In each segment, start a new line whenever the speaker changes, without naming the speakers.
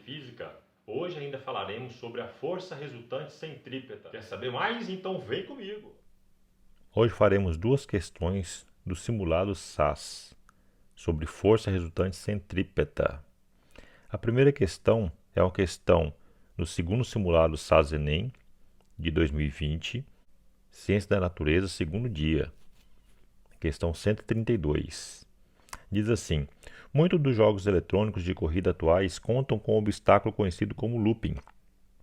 física, hoje ainda falaremos sobre a força resultante centrípeta. Quer saber mais? Então vem comigo!
Hoje faremos duas questões do simulado SAS sobre força resultante centrípeta. A primeira questão é uma questão do segundo simulado SAS-ENEM de 2020, Ciência da Natureza, segundo dia, questão 132. Diz assim: muitos dos jogos eletrônicos de corrida atuais contam com um obstáculo conhecido como looping,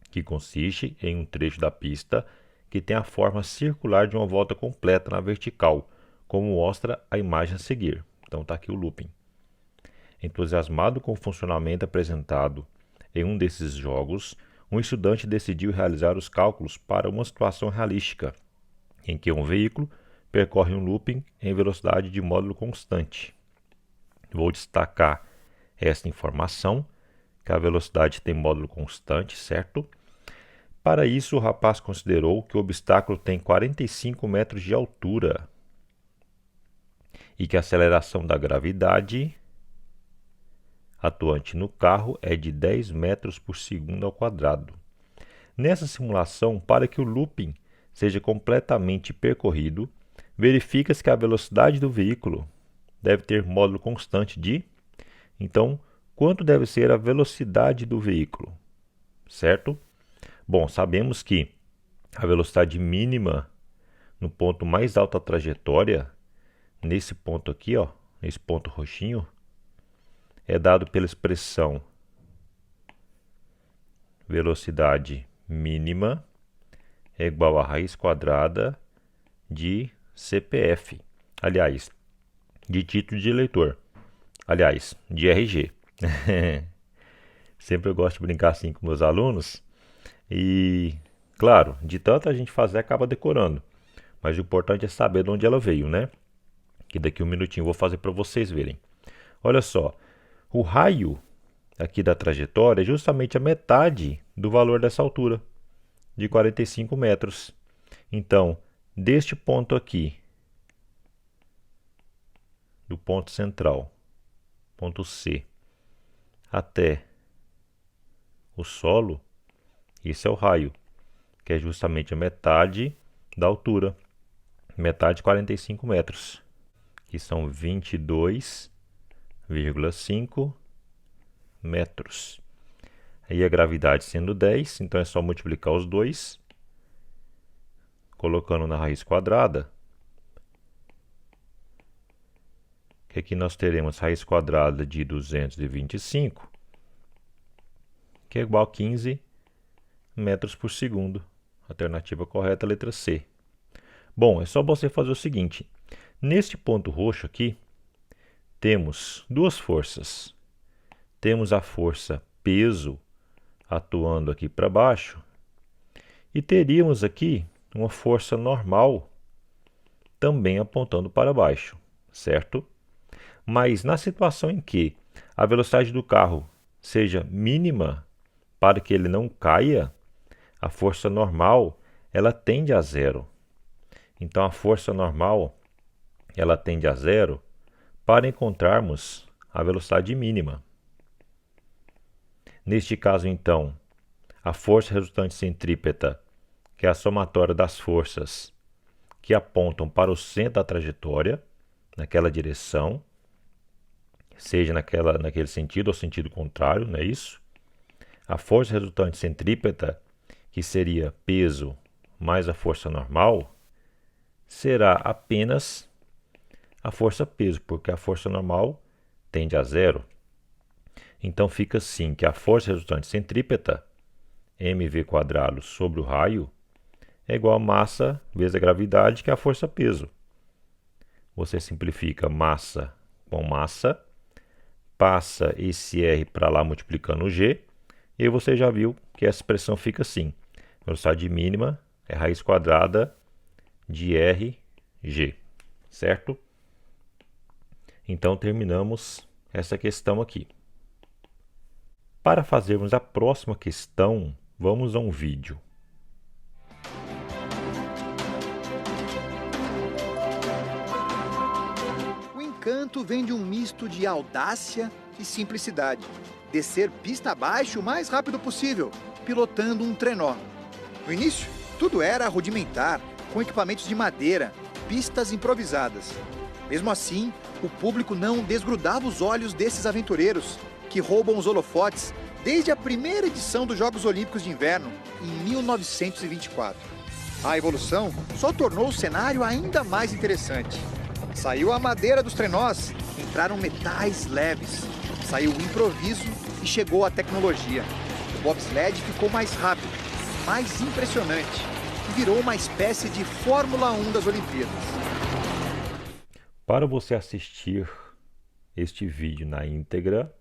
que consiste em um trecho da pista que tem a forma circular de uma volta completa na vertical, como mostra a imagem a seguir. Então está aqui o looping. Entusiasmado com o funcionamento apresentado em um desses jogos, um estudante decidiu realizar os cálculos para uma situação realística, em que um veículo percorre um looping em velocidade de módulo constante. Vou destacar esta informação, que a velocidade tem módulo constante, certo? Para isso, o rapaz considerou que o obstáculo tem 45 metros de altura e que a aceleração da gravidade atuante no carro é de 10 metros por segundo ao quadrado. Nessa simulação, para que o looping seja completamente percorrido, verifica-se que a velocidade do veículo deve ter módulo constante de... Então, quanto deve ser a velocidade do veículo? Certo? Bom, sabemos que a velocidade mínima no ponto mais alto da trajetória, nesse ponto aqui, ó, nesse ponto roxinho, é dado pela expressão velocidade mínima é igual a raiz quadrada de CPF. Aliás, de título de eleitor. Aliás, de RG. Sempre eu gosto de brincar assim com meus alunos. E, claro, de tanto a gente fazer, acaba decorando. Mas o importante é saber de onde ela veio, né? Que daqui a um minutinho eu vou fazer para vocês verem. Olha só, o raio aqui da trajetória é justamente a metade do valor dessa altura, de 45 metros. Então, deste ponto aqui, do ponto central, ponto C, até o solo, esse é o raio, que é justamente a metade da altura, metade de 45 metros, que são 22,5 metros. Aí a gravidade sendo 10, então é só multiplicar os dois, colocando na raiz quadrada, que aqui nós teremos raiz quadrada de 225, que é igual a 15 metros por segundo. Alternativa correta, letra C. Bom, é só você fazer o seguinte. Neste ponto roxo aqui, temos duas forças. Temos a força peso atuando aqui para baixo e teríamos aqui uma força normal também apontando para baixo, certo? Mas na situação em que a velocidade do carro seja mínima para que ele não caia, a força normal ela tende a zero. Então a força normal ela tende a zero para encontrarmos a velocidade mínima. Neste caso, então, a força resultante centrípeta, que é a somatória das forças que apontam para o centro da trajetória, naquela direção, seja naquele sentido ou sentido contrário, não é isso? A força resultante centrípeta, que seria peso mais a força normal, será apenas a força peso, porque a força normal tende a zero. Então fica assim que a força resultante centrípeta, mv² sobre o raio, é igual a massa vezes a gravidade, que é a força peso. Você simplifica massa com massa, passa esse R para lá multiplicando o G, e você já viu que essa expressão fica assim. Velocidade mínima é raiz quadrada de RG, certo? Então terminamos essa questão aqui. Para fazermos a próxima questão, vamos a um vídeo.
O encanto vem de um misto de audácia, e simplicidade. Descer pista abaixo o mais rápido possível, pilotando um trenó. No início, tudo era rudimentar, com equipamentos de madeira, pistas improvisadas. Mesmo assim, o público não desgrudava os olhos desses aventureiros, que roubam os holofotes desde a primeira edição dos Jogos Olímpicos de Inverno, em 1924. A evolução só tornou o cenário ainda mais interessante. Saiu a madeira dos trenós, entraram metais leves, saiu o improviso e chegou a tecnologia. O bobsled ficou mais rápido, mais impressionante e virou uma espécie de Fórmula 1 das Olimpíadas.
Para você assistir este vídeo na íntegra,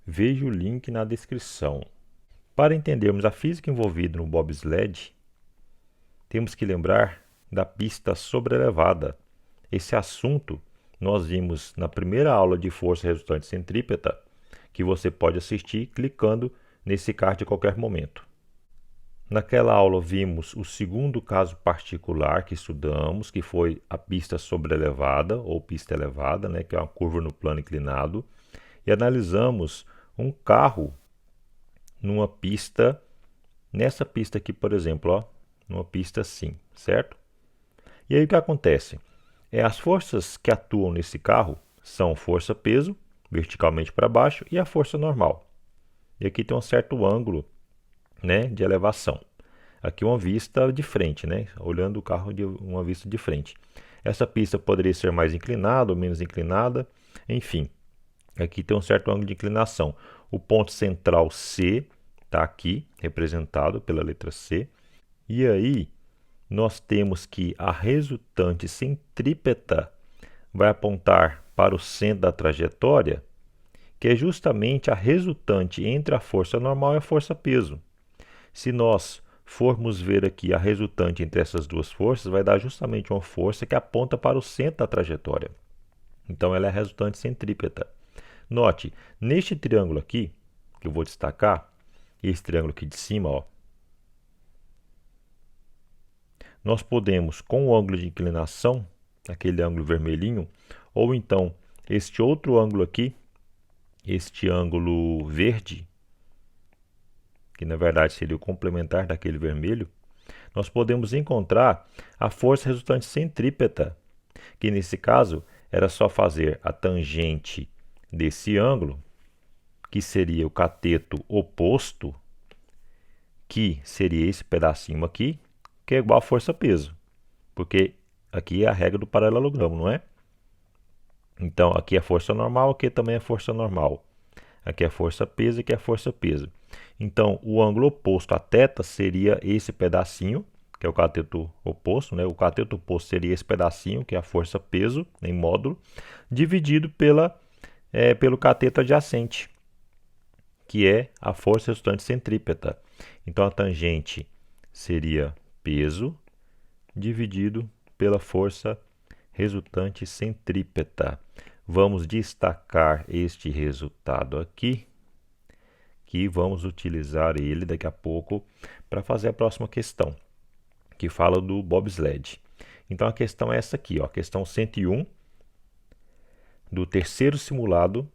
veja o link na descrição. Para entendermos a física envolvida no bobsled, temos que lembrar da pista sobrelevada. Esse assunto nós vimos na primeira aula de força resultante centrípeta, que você pode assistir clicando nesse card a qualquer momento. Naquela aula vimos o segundo caso particular que estudamos, que foi a pista sobrelevada ou pista elevada, que é uma curva no plano inclinado, e analisamos um carro numa pista, nessa pista aqui, por exemplo, numa pista assim, certo? E aí o que acontece? As forças que atuam nesse carro são força-peso, verticalmente para baixo, e a força normal. E aqui tem um certo ângulo, de elevação. Aqui uma vista de frente, olhando o carro de uma vista de frente. Essa pista poderia ser mais inclinada ou menos inclinada, enfim. Aqui tem um certo ângulo de inclinação. O ponto central C está aqui, representado pela letra C. E aí, nós temos que a resultante centrípeta vai apontar para o centro da trajetória, que é justamente a resultante entre a força normal e a força-peso. Se nós formos ver aqui a resultante entre essas duas forças, vai dar justamente uma força que aponta para o centro da trajetória. Então, ela é a resultante centrípeta. Note, neste triângulo aqui, que eu vou destacar, esse triângulo aqui de cima, nós podemos, com o ângulo de inclinação, aquele ângulo vermelhinho, ou então este outro ângulo aqui, este ângulo verde, que na verdade seria o complementar daquele vermelho, nós podemos encontrar a força resultante centrípeta, que nesse caso era só fazer a tangente desse ângulo, que seria o cateto oposto, que seria esse pedacinho aqui, que é igual a força-peso, porque aqui é a regra do paralelogramo, não é? Então, aqui é força normal, aqui também é força normal. Aqui é força-peso, aqui é força-peso. Então, o ângulo oposto a θ seria esse pedacinho, que é o cateto oposto, O cateto oposto seria esse pedacinho, que é a força-peso, em módulo, dividido pelo cateto adjacente, que é a força resultante centrípeta. Então, a tangente seria peso dividido pela força resultante centrípeta. Vamos destacar este resultado aqui, que vamos utilizar ele daqui a pouco para fazer a próxima questão, que fala do bobsled. Então, a questão é essa aqui, a questão 101 do terceiro simulado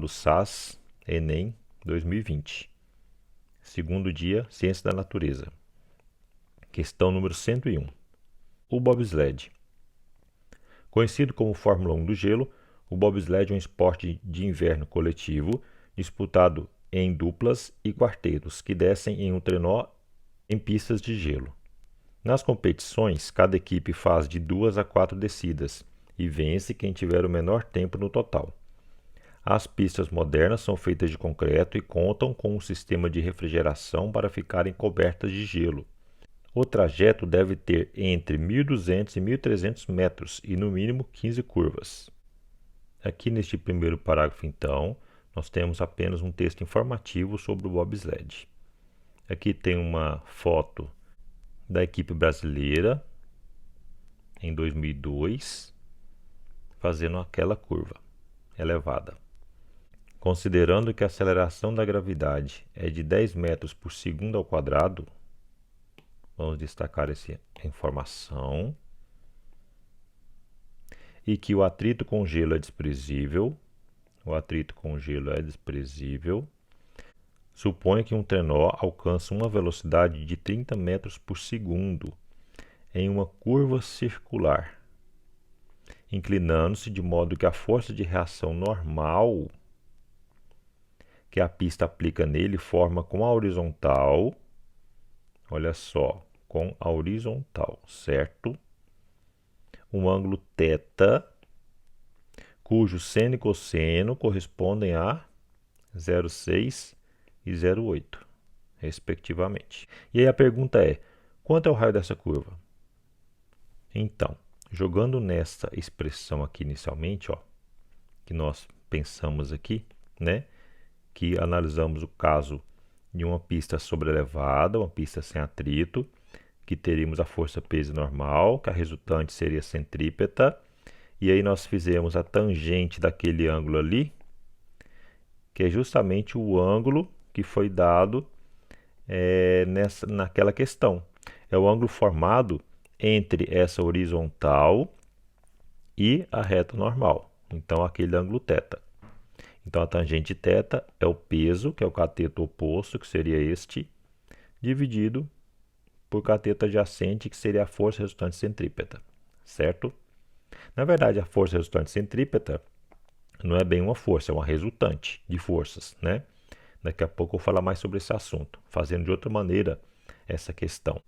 SAS Enem 2020. Segundo dia, Ciência da Natureza. Questão número 101. O bobsled. Conhecido como Fórmula 1 do gelo, o bobsled é um esporte de inverno coletivo disputado em duplas e quartetos que descem em um trenó em pistas de gelo. Nas competições, cada equipe faz de 2 a 4 descidas e vence quem tiver o menor tempo no total. As pistas modernas são feitas de concreto e contam com um sistema de refrigeração para ficarem cobertas de gelo. O trajeto deve ter entre 1.200 e 1.300 metros e no mínimo 15 curvas. Aqui neste primeiro parágrafo, então, nós temos apenas um texto informativo sobre o bobsled. Aqui tem uma foto da equipe brasileira em 2002 fazendo aquela curva elevada. Considerando que a aceleração da gravidade é de 10 metros por segundo ao quadrado, vamos destacar essa informação. e que o atrito com gelo é desprezível, suponha que um trenó alcança uma velocidade de 30 metros por segundo em uma curva circular, inclinando-se de modo que a força de reação normal que a pista aplica nele forma com a horizontal, olha só, com a horizontal, certo? Um ângulo θ, cujo seno e cosseno correspondem a 0,6 e 0,8, respectivamente. E aí a pergunta é, quanto é o raio dessa curva? Então, jogando nessa expressão aqui inicialmente, ó, que nós pensamos aqui, né, que analisamos o caso de uma pista sobrelevada, uma pista sem atrito, que teríamos a força peso normal, que a resultante seria centrípeta, e aí nós fizemos a tangente daquele ângulo ali, que é justamente o ângulo que foi dado naquela questão. É o ângulo formado entre essa horizontal e a reta normal, então aquele ângulo θ. Então a tangente θ é o peso, que é o cateto oposto, que seria este, dividido por cateto adjacente, que seria a força resultante centrípeta, certo? Na verdade, a força resultante centrípeta não é bem uma força, é uma resultante de forças, né? Daqui a pouco eu vou falar mais sobre esse assunto, fazendo de outra maneira essa questão.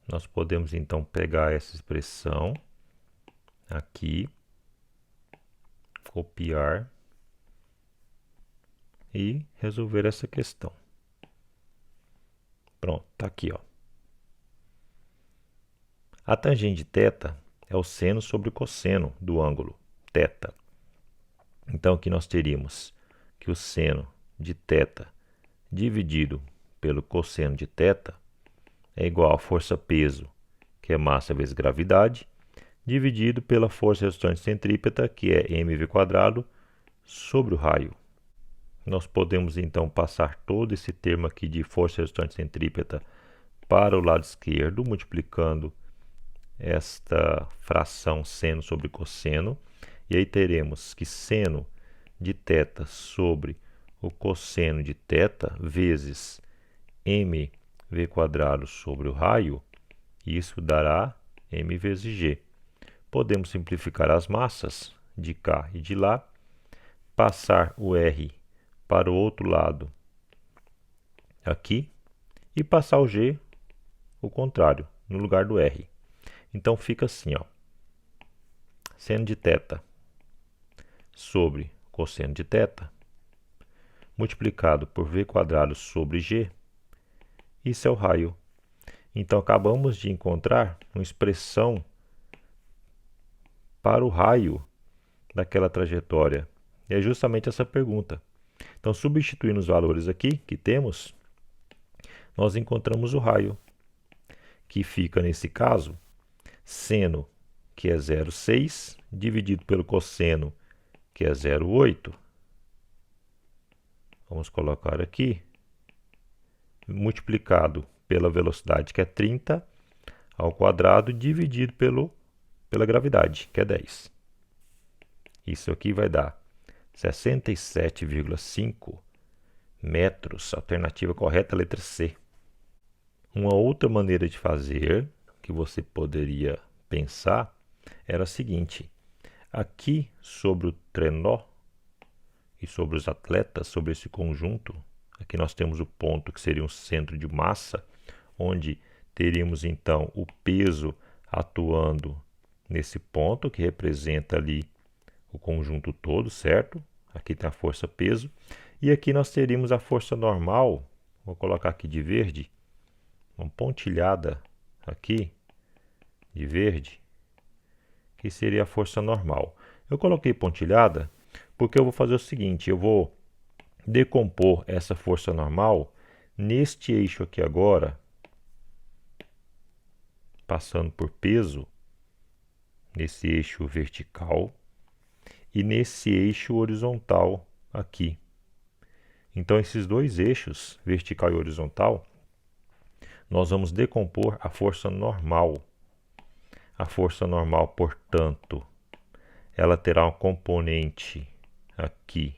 Nós podemos então pegar essa expressão aqui, copiar e resolver essa questão. Pronto, está aqui, ó. A tangente θ é o seno sobre o cosseno do ângulo θ. Então, aqui nós teríamos que o seno de θ dividido pelo cosseno de θ é igual a força-peso, que é massa vezes gravidade, dividido pela força resultante centrípeta, que é mv², sobre o raio. Nós podemos, então, passar todo esse termo aqui de força resultante centrípeta para o lado esquerdo, multiplicando esta fração seno sobre cosseno, e aí teremos que seno de θ sobre o cosseno de θ vezes mv² sobre o raio, isso dará m vezes g. Podemos simplificar as massas de cá e de lá, passar o r para o outro lado aqui e passar o g, o contrário, no lugar do r. Então fica assim, ó, seno de θ sobre cosseno de θ multiplicado por v² sobre g, isso é o raio. Então acabamos de encontrar uma expressão para o raio daquela trajetória. E é justamente essa pergunta. Então, substituindo os valores aqui que temos, nós encontramos o raio, que fica, nesse caso, seno, que é 0,6, dividido pelo cosseno, que é 0,8. Vamos colocar aqui, multiplicado pela velocidade, que é 30, ao quadrado, dividido pela gravidade, que é 10. Isso aqui vai dar 67,5 metros, alternativa correta, letra C. Uma outra maneira de fazer, que você poderia pensar, era a seguinte: aqui sobre o trenó e sobre os atletas, sobre esse conjunto, aqui nós temos o ponto que seria um centro de massa, onde teríamos então o peso atuando nesse ponto, que representa ali o conjunto todo, certo? Aqui tem a força-peso. E aqui nós teríamos a força normal, vou colocar aqui de verde, uma pontilhada aqui de verde, que seria a força normal. Eu coloquei pontilhada porque eu vou fazer o seguinte, eu vou decompor essa força normal neste eixo aqui agora, passando por peso, nesse eixo vertical, e nesse eixo horizontal aqui. Então, esses dois eixos, vertical e horizontal, nós vamos decompor a força normal. A força normal, portanto, ela terá um componente aqui,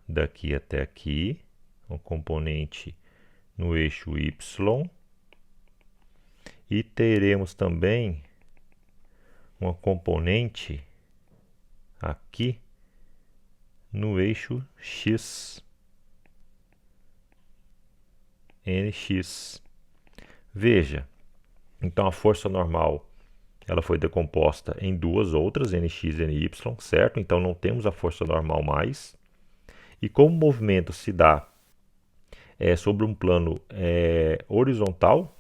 daqui até aqui, um componente no eixo Y, e teremos também uma componente aqui no eixo X, NX. Veja, então a força normal ela foi decomposta em duas outras, NX e NY, certo? Então não temos a força normal mais. E como o movimento se dá sobre um plano horizontal,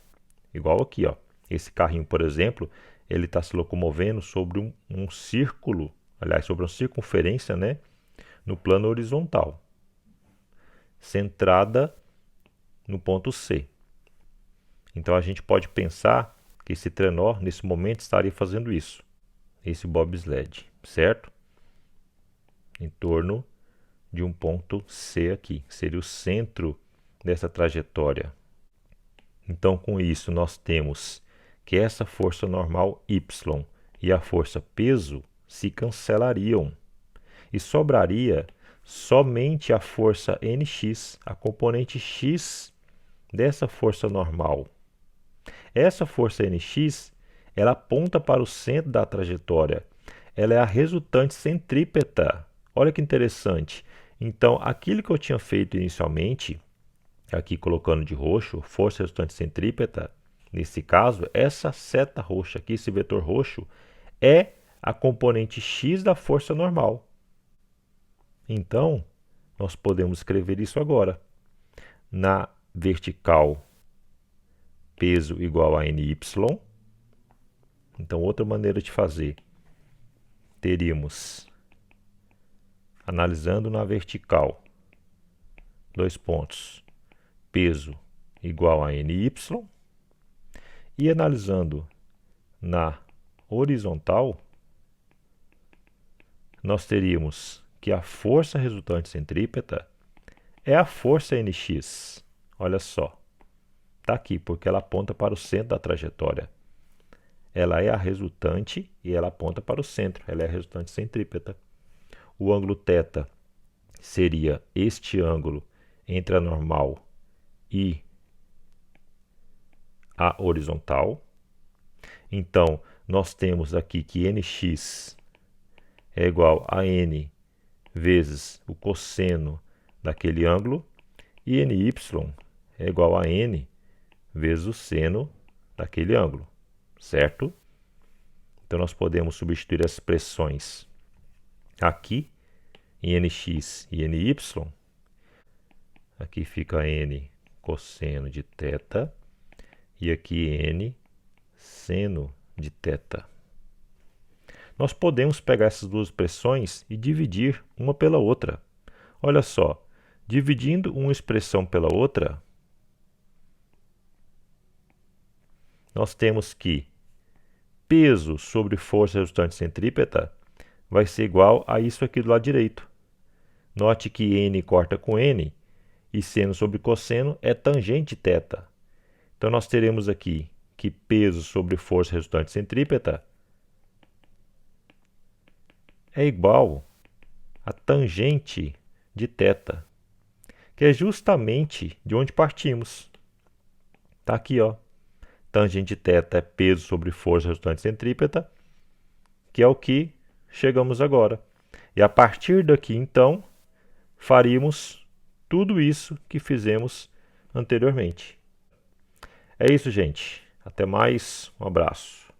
igual aqui, ó, esse carrinho, por exemplo, ele está se locomovendo sobre um círculo, aliás, sobre uma circunferência, né, no plano horizontal, centrada no ponto C. Então a gente pode pensar que esse trenó, nesse momento, estaria fazendo isso, esse bobsled, certo? Em torno de um ponto C aqui, que seria o centro dessa trajetória. Então, com isso, nós temos que essa força normal Y e a força peso se cancelariam e sobraria somente a força NX, a componente X dessa força normal. Essa força NX, ela aponta para o centro da trajetória. Ela é a resultante centrípeta. Olha que interessante. Então, aquilo que eu tinha feito inicialmente, aqui colocando de roxo, força resultante centrípeta, nesse caso, essa seta roxa aqui, esse vetor roxo, é a componente X da força normal. Então, nós podemos escrever isso agora. Na vertical, peso igual a NY. Então, outra maneira de fazer, teríamos, analisando na vertical, dois pontos, peso igual a NY. E analisando na horizontal, nós teríamos que a força resultante centrípeta é a força NX. Olha só, está aqui, porque ela aponta para o centro da trajetória. Ela é a resultante e ela aponta para o centro. Ela é a resultante centrípeta. O ângulo θ seria este ângulo entre a normal e a horizontal. Então, nós temos aqui que NX é igual a N vezes o cosseno daquele ângulo e NY é igual a N vezes o seno daquele ângulo, certo? Então, nós podemos substituir as expressões aqui em NX e NY. Aqui fica N cosseno de θ e aqui N seno de θ. Nós podemos pegar essas duas expressões e dividir uma pela outra. Olha só, dividindo uma expressão pela outra, nós temos que peso sobre força resultante centrípeta vai ser igual a isso aqui do lado direito. Note que N corta com N e seno sobre cosseno é tangente θ. Então, nós teremos aqui que peso sobre força resultante centrípeta é igual a tangente de θ, que é justamente de onde partimos. Está aqui, ó. Tangente de θ é peso sobre força resultante centrípeta, que é o que chegamos agora. E a partir daqui, então, faríamos tudo isso que fizemos anteriormente. É isso, gente. Até mais. Um abraço.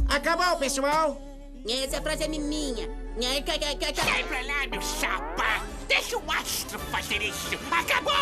Acabou, pessoal.
Essa frase é minha.
Sai pra lá, meu chapa. Deixa o astro fazer isso. Acabou!